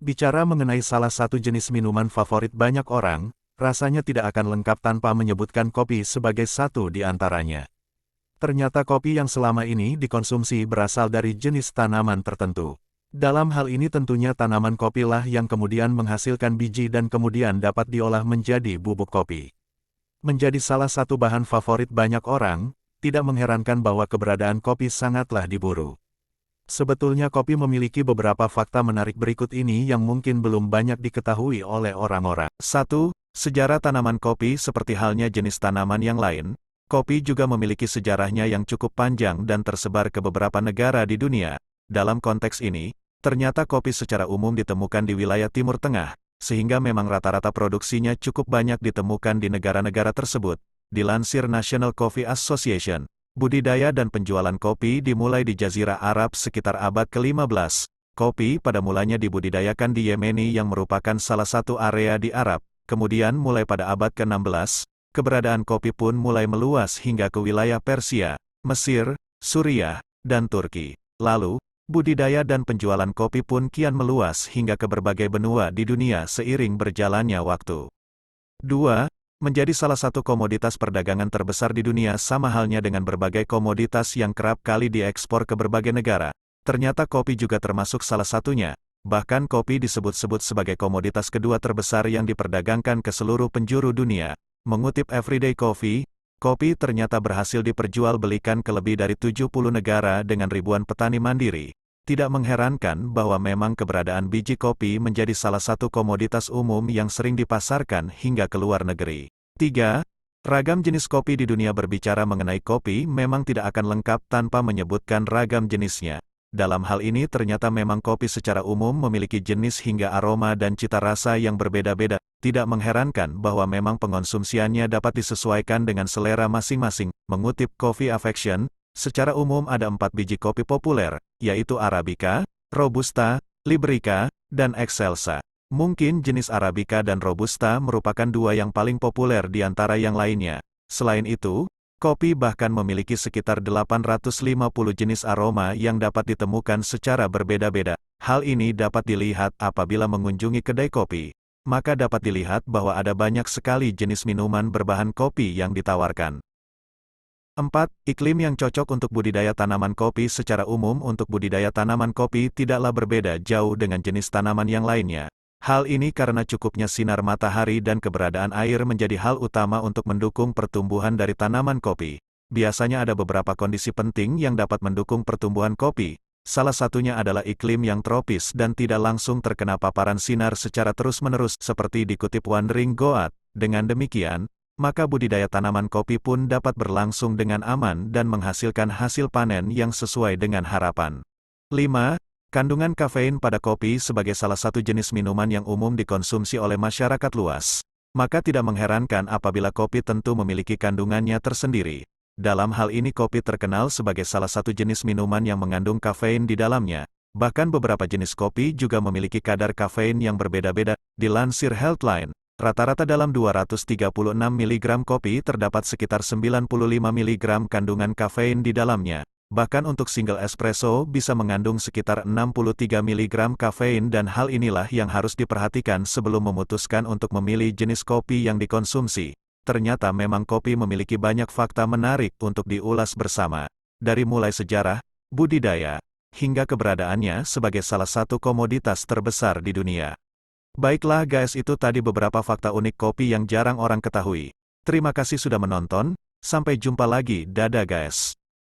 Bicara mengenai salah satu jenis minuman favorit banyak orang, rasanya tidak akan lengkap tanpa menyebutkan kopi sebagai satu di antaranya. Ternyata kopi yang selama ini dikonsumsi berasal dari jenis tanaman tertentu. Dalam hal ini tentunya tanaman kopilah yang kemudian menghasilkan biji dan kemudian dapat diolah menjadi bubuk kopi. Menjadi salah satu bahan favorit banyak orang, tidak mengherankan bahwa keberadaan kopi sangatlah diburu. Sebetulnya kopi memiliki beberapa fakta menarik berikut ini yang mungkin belum banyak diketahui oleh orang-orang. 1. Sejarah tanaman kopi. Seperti halnya jenis tanaman yang lain, kopi juga memiliki sejarahnya yang cukup panjang dan tersebar ke beberapa negara di dunia. Dalam konteks ini, ternyata kopi secara umum ditemukan di wilayah Timur Tengah, sehingga memang rata-rata produksinya cukup banyak ditemukan di negara-negara tersebut. Dilansir National Coffee Association, budidaya dan penjualan kopi dimulai di Jazirah Arab sekitar abad ke-15. Kopi pada mulanya dibudidayakan di Yemeni yang merupakan salah satu area di Arab. Kemudian mulai pada abad ke-16, keberadaan kopi pun mulai meluas hingga ke wilayah Persia, Mesir, Suriah, dan Turki. Lalu, budidaya dan penjualan kopi pun kian meluas hingga ke berbagai benua di dunia seiring berjalannya waktu. 2. Menjadi salah satu komoditas perdagangan terbesar di dunia sama halnya dengan berbagai komoditas yang kerap kali diekspor ke berbagai negara. Ternyata kopi juga termasuk salah satunya. Bahkan kopi disebut-sebut sebagai komoditas kedua terbesar yang diperdagangkan ke seluruh penjuru dunia. Mengutip Everyday Coffee, kopi ternyata berhasil diperjualbelikan ke lebih dari 70 negara dengan ribuan petani mandiri. Tidak mengherankan bahwa memang keberadaan biji kopi menjadi salah satu komoditas umum yang sering dipasarkan hingga ke luar negeri. 3. Ragam jenis kopi di dunia. Berbicara mengenai kopi memang tidak akan lengkap tanpa menyebutkan ragam jenisnya. Dalam hal ini ternyata memang kopi secara umum memiliki jenis hingga aroma dan cita rasa yang berbeda-beda. Tidak mengherankan bahwa memang pengonsumsiannya dapat disesuaikan dengan selera masing-masing. Mengutip Coffee Affection, secara umum ada 4 biji kopi populer, yaitu Arabica, Robusta, Liberica, dan Excelsa. Mungkin jenis Arabica dan Robusta merupakan dua yang paling populer di antara yang lainnya. Selain itu, kopi bahkan memiliki sekitar 850 jenis aroma yang dapat ditemukan secara berbeda-beda. Hal ini dapat dilihat apabila mengunjungi kedai kopi. Maka dapat dilihat bahwa ada banyak sekali jenis minuman berbahan kopi yang ditawarkan. 4. Iklim yang cocok untuk budidaya tanaman kopi. Secara umum untuk budidaya tanaman kopi tidaklah berbeda jauh dengan jenis tanaman yang lainnya. Hal ini karena cukupnya sinar matahari dan keberadaan air menjadi hal utama untuk mendukung pertumbuhan dari tanaman kopi. Biasanya ada beberapa kondisi penting yang dapat mendukung pertumbuhan kopi. Salah satunya adalah iklim yang tropis dan tidak langsung terkena paparan sinar secara terus-menerus seperti dikutip Wandering Goat. Dengan demikian, maka budidaya tanaman kopi pun dapat berlangsung dengan aman dan menghasilkan hasil panen yang sesuai dengan harapan. 5. Kandungan kafein pada kopi. Sebagai salah satu jenis minuman yang umum dikonsumsi oleh masyarakat luas, maka tidak mengherankan apabila kopi tentu memiliki kandungannya tersendiri. Dalam hal ini kopi terkenal sebagai salah satu jenis minuman yang mengandung kafein di dalamnya. Bahkan beberapa jenis kopi juga memiliki kadar kafein yang berbeda-beda. Dilansir Healthline, rata-rata dalam 236 mg kopi terdapat sekitar 95 mg kandungan kafein di dalamnya. Bahkan untuk single espresso bisa mengandung sekitar 63 mg kafein dan hal inilah yang harus diperhatikan sebelum memutuskan untuk memilih jenis kopi yang dikonsumsi. Ternyata memang kopi memiliki banyak fakta menarik untuk diulas bersama. Dari mulai sejarah, budidaya, hingga keberadaannya sebagai salah satu komoditas terbesar di dunia. Baiklah guys, itu tadi beberapa fakta unik kopi yang jarang orang ketahui. Terima kasih sudah menonton, sampai jumpa lagi, dadah guys.